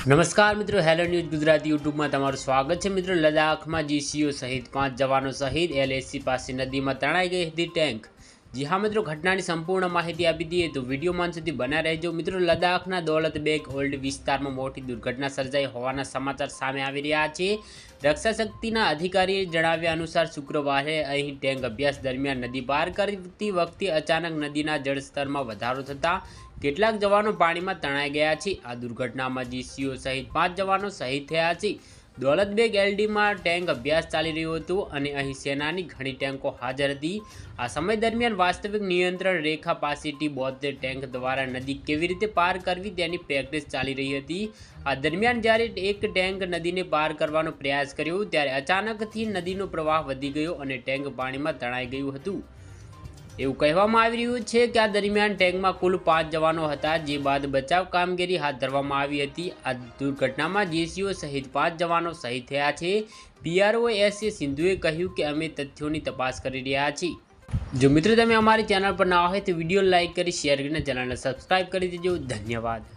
નમસ્કાર મિત્રો, hello news Gujarati યુટ્યુબમાં તમારું સ્વાગત છે। મિત્રો, લદ્દાખમાં જીસીઓ સહિત 5 જવાનો સહિત એલએસી પાસે નદીમાં તણાઈ ગઈ હતી ટેન્ક। જી હા મિત્રો, ઘટનાની સંપૂર્ણ માહિતી આપી દઈએ તો વિડીયોમાં અંત સુધી બના રહેજો। મિત્રો, લદ્દાખના દૌલત બેગ ઓલ્ડ વિસ્તારમાં મોટી દુર્ઘટના સર્જાઈ હોવાના સમાચાર સામે આવી રહ્યા છે। રક્ષા શક્તિના અધિકારીએ જણાવ્યા અનુસાર શુક્રવારે અહીં ટેન્ક અભ્યાસ દરમિયાન નદી પાર કરતી વખતે અચાનક નદીના જળસ્તરમાં વધારો થતાં કેટલાક જવાનો પાણીમાં તણાઈ ગયા છે। આ દુર્ઘટનામાં જીસીઓ સહિત 5 જવાનો શહીદ થયા છે। દૌલત બેગ એલડીમાં ટેન્ક અભ્યાસ ચાલી રહ્યો હતો અને અહીં સેનાની ઘણી ટેન્કો હાજર હતી। આ સમય દરમિયાન વાસ્તવિક નિયંત્રણ રેખા પાસેથી 72 ટેન્ક દ્વારા નદી કેવી રીતે પાર કરવી તેની પ્રેક્ટિસ ચાલી રહી હતી। આ દરમિયાન જ્યારે એક ટેન્ક નદીને પાર કરવાનો પ્રયાસ કર્યો ત્યારે અચાનકથી નદીનો પ્રવાહ વધી ગયો અને ટેન્ક પાણીમાં તણાઈ ગયું હતું। એવું કહેવામાં આવી રહ્યું છે કે આ દરમિયાન ટેન્કમાં કુલ 5 જવાનો હતા, જે બાદ બચાવ કામગીરી હાથ ધરવામાં આવી હતી। આ દુર્ઘટનામાં જીસીઓ સહિત 5 જવાનો શહીદ થયા છે। પીઆરઓ એસ.એ. સિંધુએ કહ્યું કે અમે તથ્યોની તપાસ કરી રહ્યા છીએ। જો મિત્રો તમે અમારી ચેનલ પર નવા હોય તો વિડીયો લાઇક કરી શેર કરીને ચેનલને સબસ્ક્રાઇબ કરી દેજો। ધન્યવાદ।